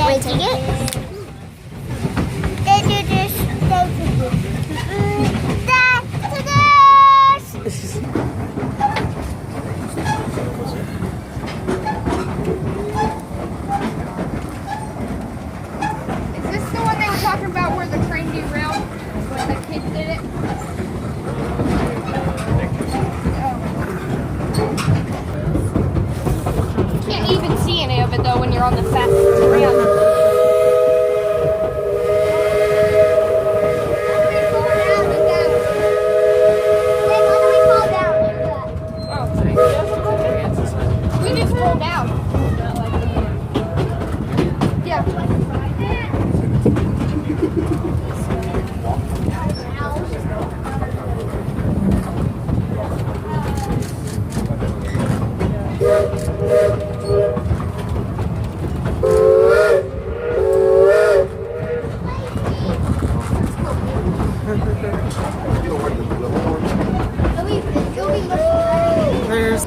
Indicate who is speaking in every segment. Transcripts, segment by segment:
Speaker 1: one-way ticket. They do this.
Speaker 2: Is this the one they were talking about where the train derailed when the kids did it? You can't even see any of it though when you're on the fastest ramp. We just roll down. Yeah.
Speaker 3: There's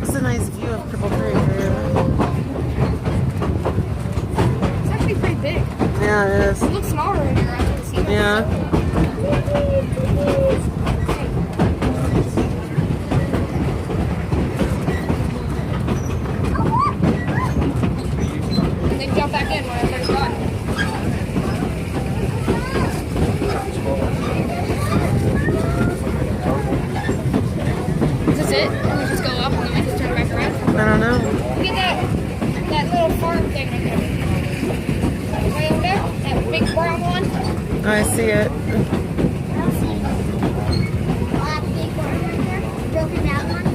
Speaker 3: it's a nice view of Cripple Creek.
Speaker 2: It's actually pretty big.
Speaker 3: Yeah, it is.
Speaker 2: It looks smaller in here. I can see it.
Speaker 3: Yeah.
Speaker 2: And then jump back in when everybody's gone. Is this it? And we just go up and then we just turn back around?
Speaker 3: I don't know.
Speaker 2: Look at that little farm thing right there. Way over there? That big brown one?
Speaker 3: I see it.
Speaker 1: Broken down one.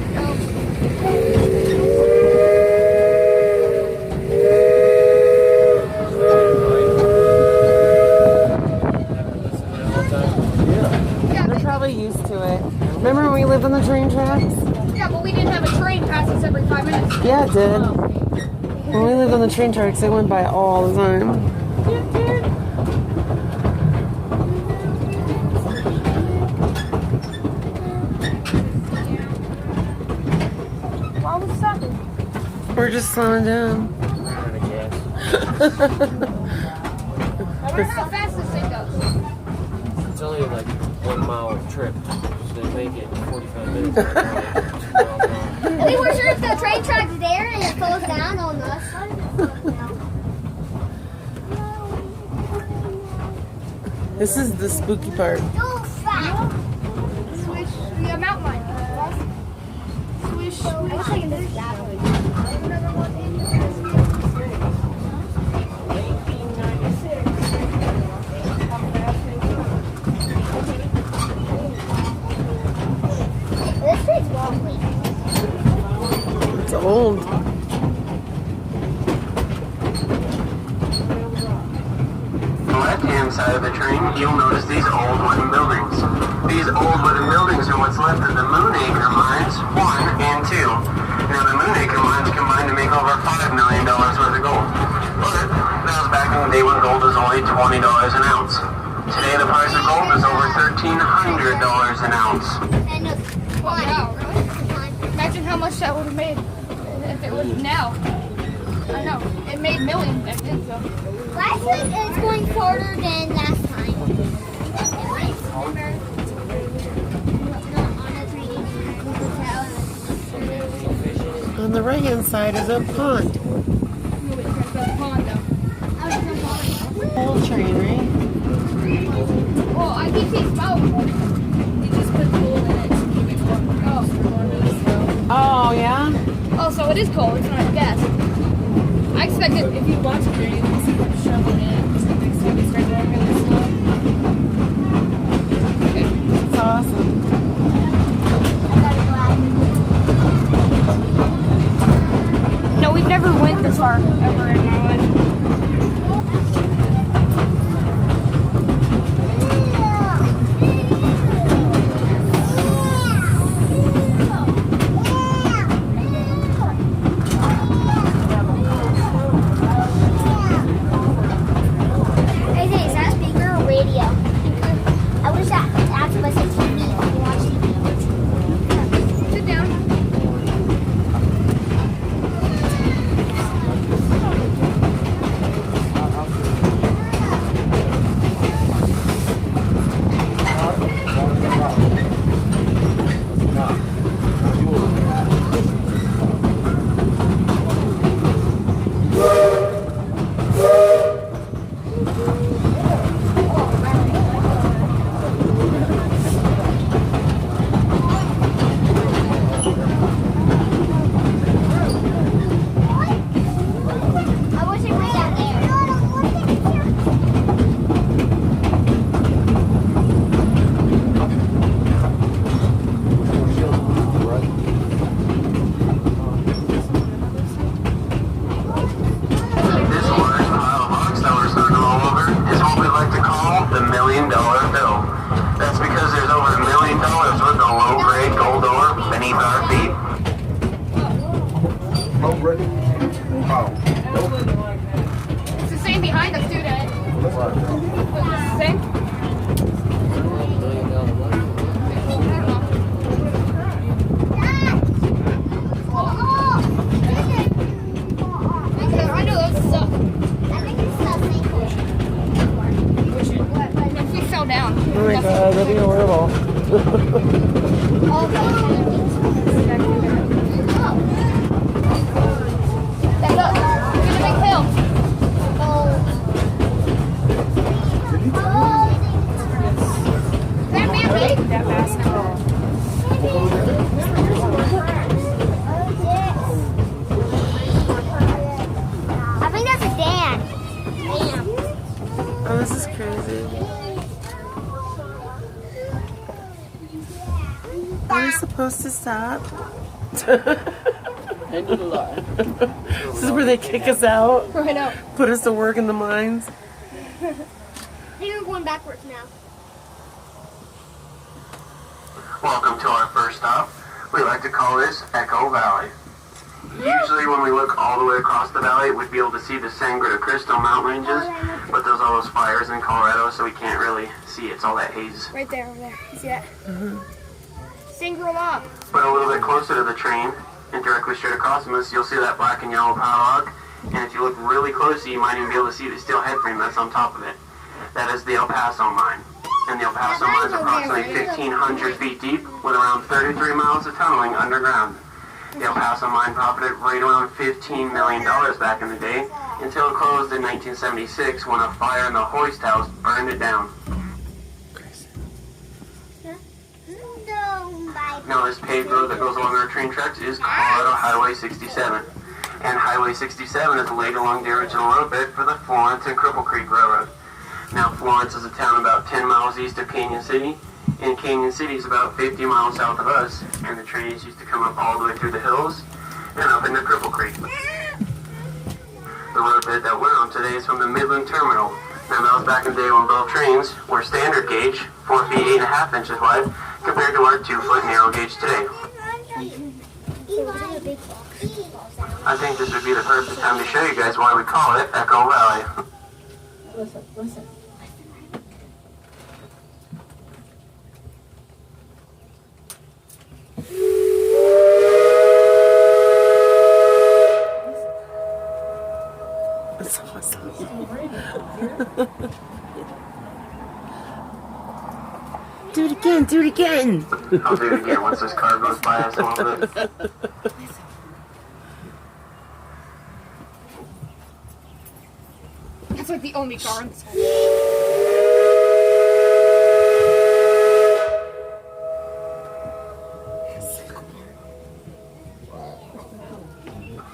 Speaker 3: They're probably used to it. Remember when we lived on the train tracks?
Speaker 2: Yeah, but we didn't have a train pass us every 5 minutes.
Speaker 3: Yeah, it did. When we lived on the train tracks, it went by all the time.
Speaker 2: Why was stopping?
Speaker 3: We're just slowing down.
Speaker 2: I wonder how fast this thing goes.
Speaker 4: It's only like 1 mile trip. They make it 45 minutes.
Speaker 1: We were sure if the train track's there and it falls down on us.
Speaker 3: This is the spooky part.
Speaker 1: So fast.
Speaker 2: Swish. The mountain line. Swish.
Speaker 1: I wish I could miss that one. This thing's wobbly.
Speaker 3: It's old.
Speaker 5: On the left-hand side of the train, you'll notice these old wooden buildings. These old wooden buildings are what's left of the Moonacre mines 1 and 2. Now, the Moonacre mines combined to make over $5 million worth of gold. But that was back in the day when gold was only $20 an ounce. Today, the price of gold is over $1,300 an ounce.
Speaker 1: And a
Speaker 2: Wow. Imagine how much that would have made if it was now. I know. It made millions back then, so.
Speaker 1: last week it's going shorter than last time.
Speaker 3: On the right-hand side is a pond. Old train, right?
Speaker 2: Well, I think it's boat. You just put coal in it to keep it warm.
Speaker 3: Oh, yeah?
Speaker 2: Oh, so it is coal. It's not gas. I expected if you watch it, you can see them shoveling it. So next time it starts going really slow. Okay.
Speaker 3: It's awesome.
Speaker 2: No, we've never went this far ever in my life.
Speaker 1: Is that a speaker or radio? I wish that actually was a TV.
Speaker 2: It's the same behind us, too, Dad. It's the same? I know those suck. If we fell down.
Speaker 3: Oh my god, that'd be horrible.
Speaker 2: Stand up. Look at the big hill. Is that man big? That basketball.
Speaker 1: I think that's a dam.
Speaker 3: Oh, this is crazy. Are we supposed to stop? This is where they kick us out,
Speaker 2: Right out.
Speaker 3: put us to work in the mines.
Speaker 1: I think we're going backwards now.
Speaker 5: Welcome to our first stop. We like to call this Echo Valley. Usually when we look all the way across the valley, we'd be able to see the Sangre de Cristo mountain ranges, but there's all those fires in Colorado, so we can't really see it. It's all that haze.
Speaker 2: Right there, over there. You see that? Single up.
Speaker 5: But a little bit closer to the train, and directly straight across from us, you'll see that black and yellow power log. And if you look really closely, you might even be able to see the steel head frame that's on top of it. That is the El Paso mine. And the El Paso mine is approximately 1,500 feet deep, with around 33 miles of tunneling underground. The El Paso mine profited right around $15 million back in the day, until it closed in 1976 when a fire in the hoist house burned it down. Now this paved road that goes along our train tracks is Colorado Highway 67. And Highway 67 is laid along the original roadbed for the Florence and Cripple Creek Railroad. Now Florence is a town about 10 miles east of Canyon City, and Canyon City is about 50 miles south of us, and the trains used to come up all the way through the hills and up into Cripple Creek. The roadbed that we're on today is from the Midland terminal. Now that was back in the day when both trains were standard gauge, 4 feet 8.5 inches wide, compared to our 2-foot narrow gauge today. I think this would be the perfect time to show you guys why we call it Echo Valley.
Speaker 3: Listen. That's awesome. Do it again, do it again.
Speaker 5: I'll do it again once this car goes by us a little bit.
Speaker 2: That's like the only car in this whole.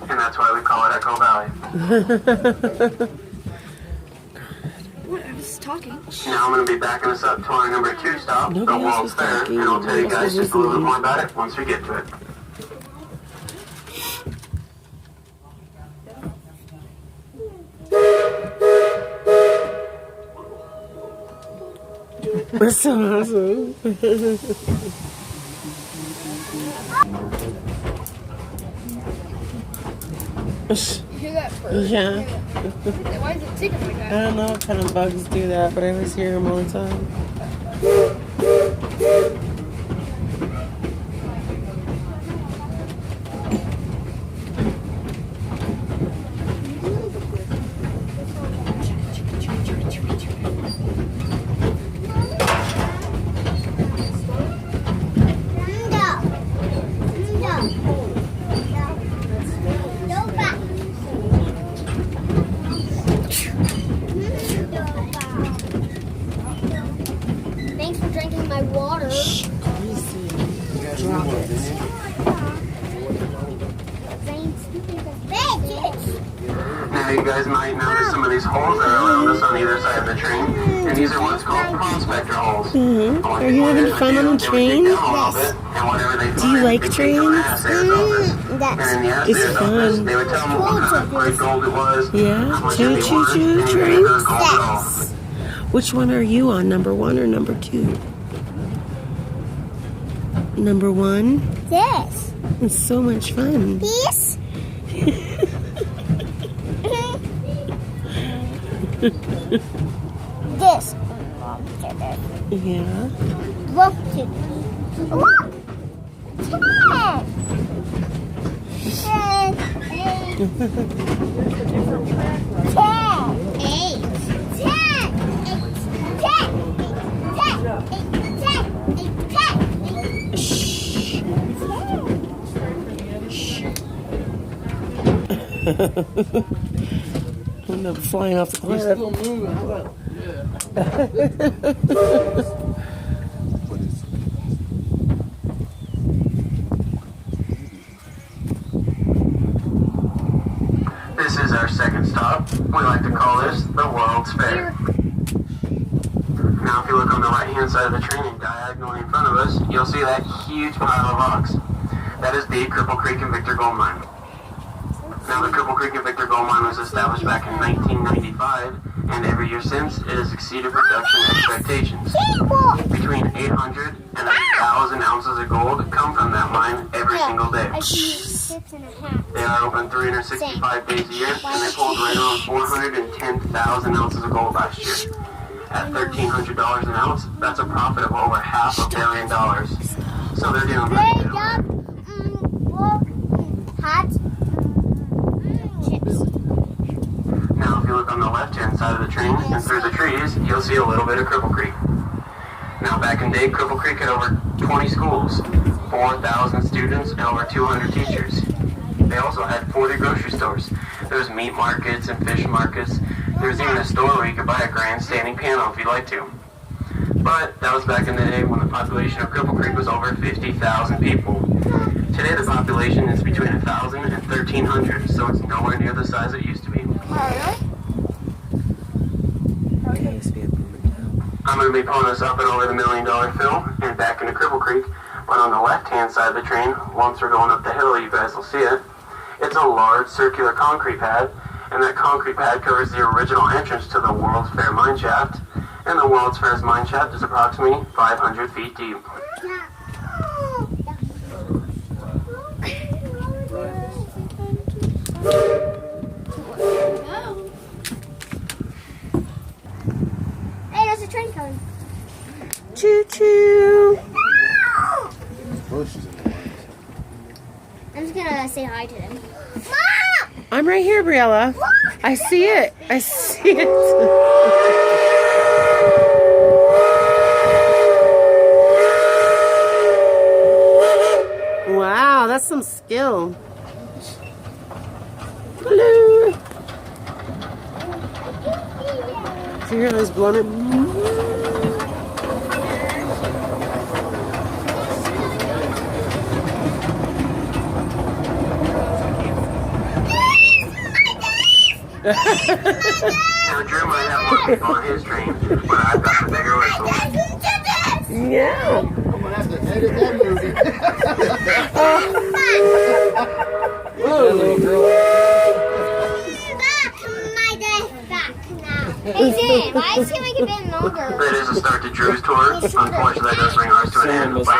Speaker 5: And that's why we call it Echo Valley.
Speaker 2: What? I was talking.
Speaker 5: Now I'm going to be backing us up to our number 2 stop, the
Speaker 3: Nobody else
Speaker 5: World's
Speaker 3: was
Speaker 5: Fair,
Speaker 3: talking.
Speaker 5: and I'll tell you
Speaker 3: Nobody else
Speaker 5: guys
Speaker 3: was
Speaker 5: just a little bit
Speaker 3: listening.
Speaker 5: more about it once we get to it.
Speaker 3: That's so awesome.
Speaker 2: You hear that bird?
Speaker 3: Yeah.
Speaker 2: Why is it ticking like
Speaker 3: I
Speaker 2: that?
Speaker 3: don't know what kind of bugs do that, but I always hear them all the time.
Speaker 1: Thanks for drinking my water.
Speaker 5: Now you guys might notice some of these holes that are around us on either side of the train, and these are what's called prospector holes.
Speaker 3: Are you having fun on the train? Do you like trains? It's fun.
Speaker 5: They would tell them what kind of great gold it was.
Speaker 3: Yeah? Choo trains? Which one are you on, number 1 or number 2? Number 1?
Speaker 1: Yes.
Speaker 3: It's so much fun.
Speaker 1: This? This.
Speaker 3: Yeah.
Speaker 1: Look to. Look. 10.
Speaker 3: End up flying off the cliff.
Speaker 6: Still moving. How about?
Speaker 5: This is our second stop. We like to call this the World's Fair. Now, if you look on the right-hand side of the train and diagonally in front of us, you'll see that huge pile of rocks. That is the Cripple Creek and Victor Gold Mine. Now, the Cripple Creek and Victor Gold Mine was established back in 1995, and every year since, it has exceeded production expectations. Between 800 and 1,000 ounces of gold come from that mine every single day.
Speaker 1: I see 6.5.
Speaker 5: They are open 365 days a year, and they pulled right around 410,000 ounces of gold last year. At $1,300 an ounce, that's a profit of over $500 million. So they're doing pretty
Speaker 1: Great
Speaker 5: good.
Speaker 1: job. Hot chips.
Speaker 5: Now, if you look on the left-hand side of the train and through the trees, you'll see a little bit of Cripple Creek. Now, back in the day, Cripple Creek had over 20 schools, 4,000 students, and over 200 teachers. They also had 40 grocery stores. There was meat markets and fish markets. There was even a store where you could buy a grandstanding piano if you'd like to. But that was back in the day when the population of Cripple Creek was over 50,000 people. Today the population is between 1,000 and 1,300, so it's nowhere near the size it used to be. I'm going to be pulling us up and over the $1 Million Fill and back into Cripple Creek, but on the left-hand side of the train, once we're going up the hill, you guys will see it. It's a large circular concrete pad, and that concrete pad covers the original entrance to the World's Fair mine shaft, and the World's Fair's mine shaft is approximately 500 feet deep.
Speaker 1: Hey, there's a train coming.
Speaker 3: Choo choo.
Speaker 6: Bushes in the lines.
Speaker 1: I'm just gonna say hi to them. Mom!
Speaker 3: I'm right here, Briella. I see it. I see it. Wow, that's some skill. Hello. Do you hear those blowing it?
Speaker 5: Now, Drew might have more people on his train, but I've got the bigger whistle.
Speaker 3: Yeah.
Speaker 6: I'm gonna have to edit that movie. Whoa, little girl.
Speaker 1: My dad's back now. Hey, Zan, why is he like a bit longer?
Speaker 5: That is a start to Drew's tour. Unfortunately, that does bring ours to an end. But